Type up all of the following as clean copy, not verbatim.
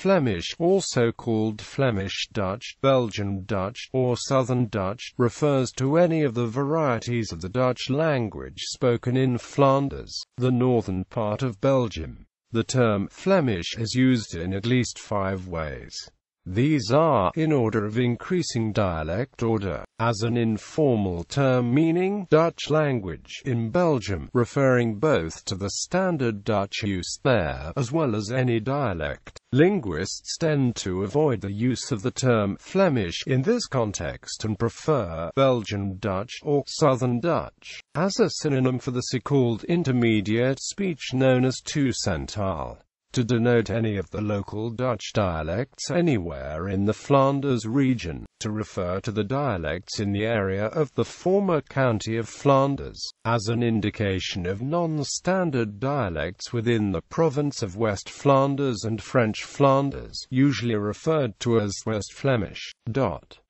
Flemish, also called Flemish Dutch, Belgian Dutch, or Southern Dutch, refers to any of the varieties of the Dutch language spoken in Flanders, the northern part of Belgium. The term Flemish is used in at least 5 ways. These are, in order of increasing dialect order, as an informal term meaning Dutch language in Belgium, referring both to the standard Dutch used there, as well as any dialect. Linguists tend to avoid the use of the term Flemish in this context and prefer Belgian Dutch or Southern Dutch as a synonym for the so-called intermediate speech known as Tussentaal, to denote any of the local Dutch dialects anywhere in the Flanders region, to refer to the dialects in the area of the former county of Flanders, as an indication of non-standard dialects within the province of West Flanders and French Flanders, usually referred to as West Flemish.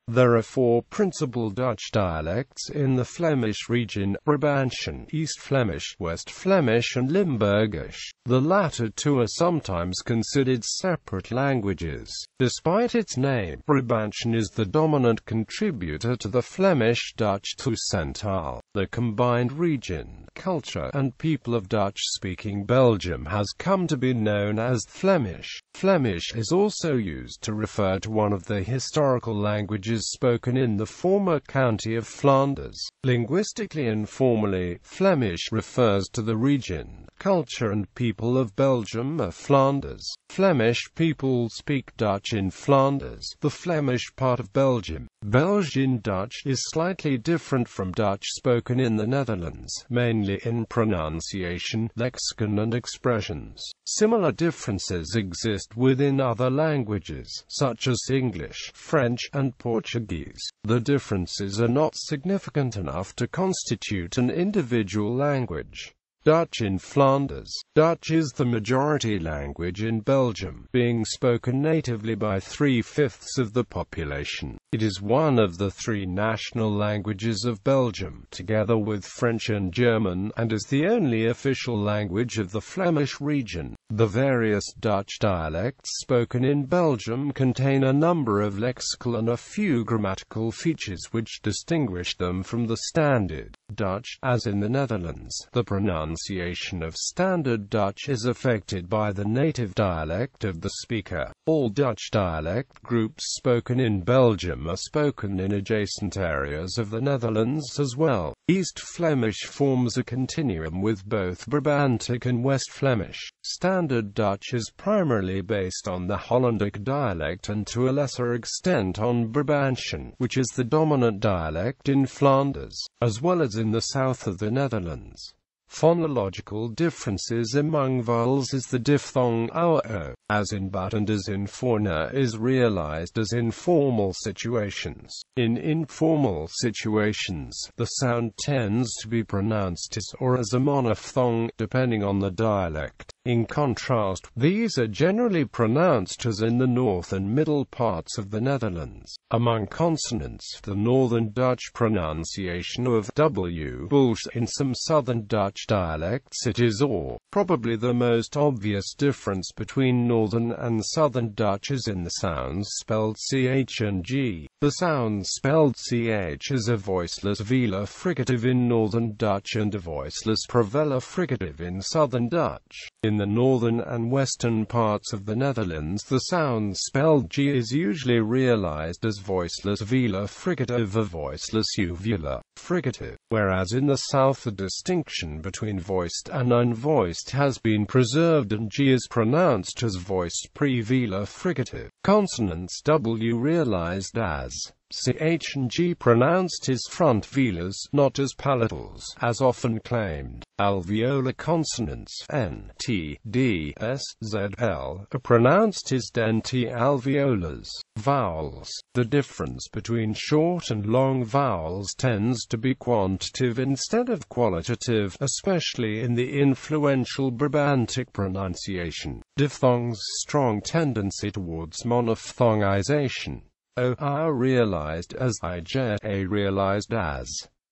There are 4 principal Dutch dialects in the Flemish region: Brabantian, East Flemish, West Flemish and Limburgish. The latter 2 are sometimes considered separate languages. Despite its name, Brabantian is the dominant contributor to the Flemish Dutch Tussentaal. The combined region, culture and people of Dutch-speaking Belgium has come to be known as Flemish. Flemish is also used to refer to one of the historical languages spoken in the former county of Flanders. Linguistically and formally, Flemish refers to the region, culture and people of Belgium or Flanders. Flemish people speak Dutch in Flanders, the Flemish part of Belgium. Belgian Dutch is slightly different from Dutch spoken in the Netherlands, mainly in pronunciation, lexicon and expressions. Similar differences exist within other languages, such as English, French, and Portuguese. The differences are not significant enough to constitute an individual language. Dutch in Flanders. Dutch is the majority language in Belgium, being spoken natively by 3/5 of the population. It is one of the 3 national languages of Belgium, together with French and German, and is the only official language of the Flemish region. The various Dutch dialects spoken in Belgium contain a number of lexical and a few grammatical features which distinguish them from the standard Dutch, as in the Netherlands. The pronunciation of standard Dutch is affected by the native dialect of the speaker. All Dutch dialect groups spoken in Belgium are spoken in adjacent areas of the Netherlands as well. East Flemish forms a continuum with both Brabantic and West Flemish. Standard Dutch is primarily based on the Hollandic dialect and to a lesser extent on Brabantian, which is the dominant dialect in Flanders, as well as in the south of the Netherlands. Phonological differences among vowels is the diphthong OO, as in but and as in fauna, is realized as in formal situations. In informal situations, the sound tends to be pronounced as or as a monophthong, depending on the dialect. In contrast, these are generally pronounced as in the north and middle parts of the Netherlands. Among consonants, the northern Dutch pronunciation of W, buls, in some southern Dutch dialects it is or. Probably the most obvious difference between northern and southern Dutch is in the sounds spelled ch and g. The sound spelled ch is a voiceless velar fricative in northern Dutch and a voiceless provelar fricative in southern Dutch. In the northern and western parts of the Netherlands, the sound spelled g is usually realized as voiceless velar fricative or voiceless uvular fricative, whereas in the south the distinction between voiced and unvoiced has been preserved and g is pronounced as voiced prevelar fricative. Consonants w realized as ch and g pronounced as front velars, not as palatals, as often claimed. Alveolar consonants n, t, d, s, z, l are pronounced as denti alveolars. Vowels. The difference between short and long vowels tends to be quantitative instead of qualitative, especially in the influential Brabantic pronunciation. Diphthongs' strong tendency towards monophthongization. O are realized as ij, a realized as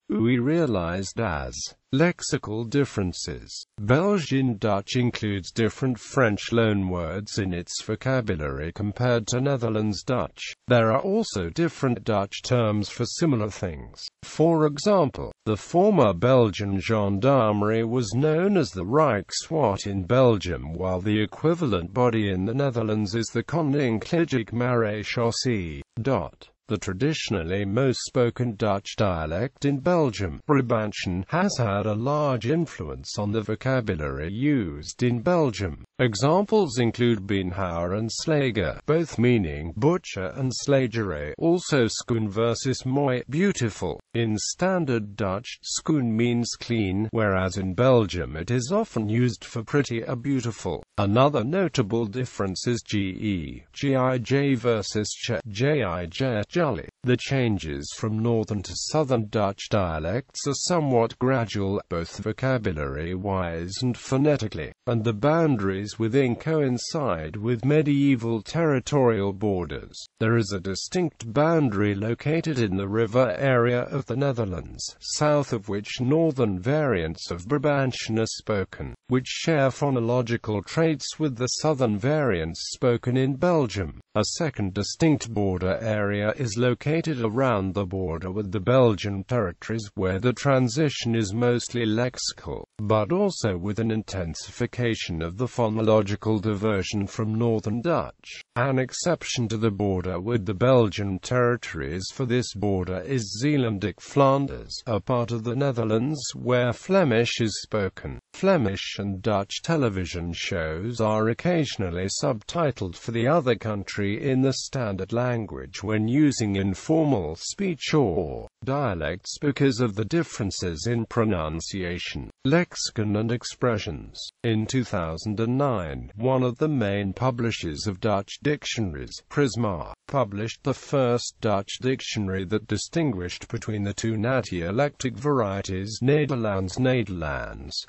we realized as lexical differences. Belgian Dutch includes different French loanwords in its vocabulary compared to Netherlands Dutch. There are also different Dutch terms for similar things. For example, the former Belgian gendarmerie was known as the Rijkswacht in Belgium, while the equivalent body in the Netherlands is the Koninklijke Marechaussee. The traditionally most spoken Dutch dialect in Belgium, Brabantian, has had a large influence on the vocabulary used in Belgium. Examples include beenhouwer and slager, both meaning butcher and slagerij. Also schoon versus mooi, beautiful. In Standard Dutch, schoon means clean, whereas in Belgium it is often used for pretty or beautiful. Another notable difference is gij versus jij, jolly. The changes from Northern to Southern Dutch dialects are somewhat gradual, both vocabulary-wise and phonetically, and the boundaries within coincide with medieval territorial borders. There is a distinct boundary located in the river area of the Netherlands, south of which northern variants of Brabantian are spoken, which share phonological traits with the southern variants spoken in Belgium. A second distinct border area is located around the border with the Belgian territories, where the transition is mostly lexical, but also with an intensification of the phonological diversion from Northern Dutch. An exception to the border with the Belgian territories for this border is Zeelandic Flanders, a part of the Netherlands where Flemish is spoken. Flemish and Dutch television shows are occasionally subtitled for the other country in the standard language when using informal speech or dialects because of the differences in pronunciation, lexicon and expressions. In 2009, one of the main publishers of Dutch dictionaries, Prisma, published the first Dutch dictionary that distinguished between the two dialectic varieties Nederlands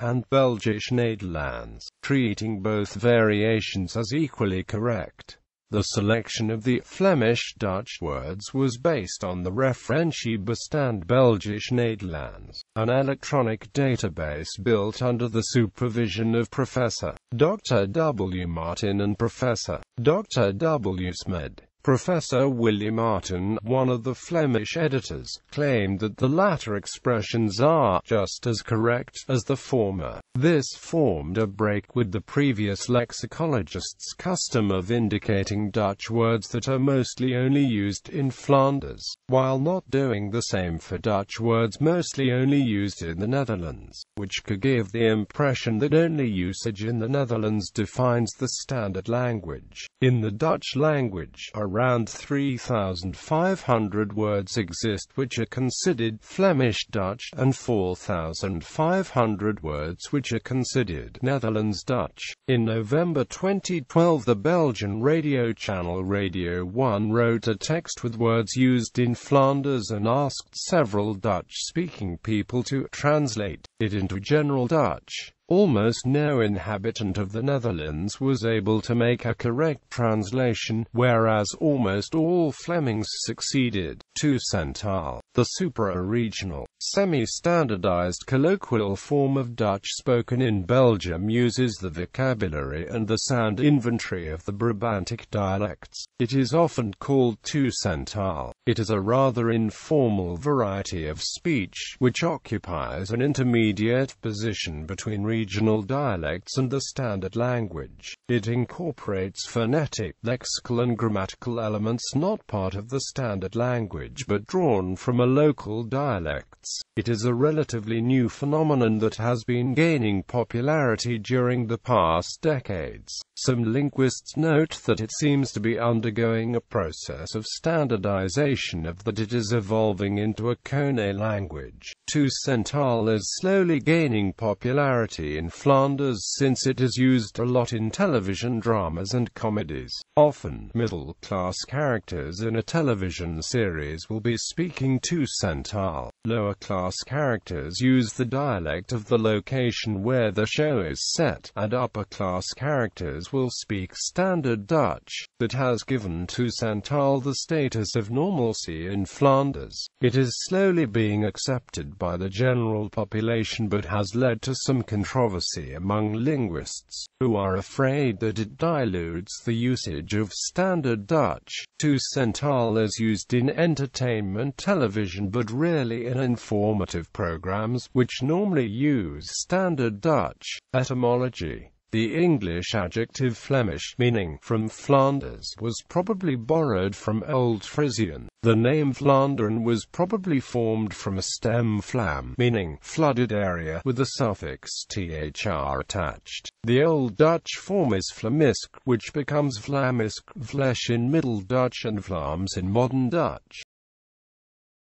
and Belgisch Nederlands, treating both variations as equally correct. The selection of the Flemish Dutch words was based on the referentiebestand Belgisch Nederlands, an electronic database built under the supervision of Professor Dr. W. Martin and Professor Dr. W. Smed. Professor Willy Martin, one of the Flemish editors, claimed that the latter expressions are just as correct as the former. This formed a break with the previous lexicologists' custom of indicating Dutch words that are mostly only used in Flanders, while not doing the same for Dutch words mostly only used in the Netherlands, which could give the impression that only usage in the Netherlands defines the standard language. In the Dutch language, around 3,500 words exist which are considered Flemish Dutch, and 4,500 words which are considered Netherlands Dutch. In November 2012, the Belgian radio channel Radio 1 wrote a text with words used in Flanders and asked several Dutch-speaking people to translate it into General Dutch. Almost no inhabitant of the Netherlands was able to make a correct translation, whereas almost all Flemings succeeded. Tussentaal, the supra-regional, semi-standardized colloquial form of Dutch spoken in Belgium, uses the vocabulary and the sound inventory of the Brabantic dialects. It is often called Tussentaal. It is a rather informal variety of speech, which occupies an intermediate position between regional dialects and the standard language. It incorporates phonetic, lexical and grammatical elements not part of the standard language but drawn from a local dialects. It is a relatively new phenomenon that has been gaining popularity during the past decades. Some linguists note that it seems to be undergoing a process of standardization of that it is evolving into a Kone language. Tussentaal is slowly gaining popularity in Flanders since it is used a lot in television dramas and comedies. Often, middle-class characters in a television series will be speaking Tussentaal. Lower lower-class characters use the dialect of the location where the show is set, and upper-class characters will speak Standard Dutch. That has given to Santaal the status of normalcy in Flanders. It is slowly being accepted by the general population but has led to some controversy among linguists, who are afraid that it dilutes the usage of Standard Dutch. To Santaal is used in entertainment television but rarely in informative programs, which normally use Standard Dutch. Etymology. The English adjective Flemish, meaning from Flanders, was probably borrowed from Old Frisian. The name Vlaanderen was probably formed from a stem flam, meaning flooded area, with the suffix thr attached. The Old Dutch form is Flemisk, which becomes Vlamisk, Vlesh in Middle Dutch and Vlaams in Modern Dutch.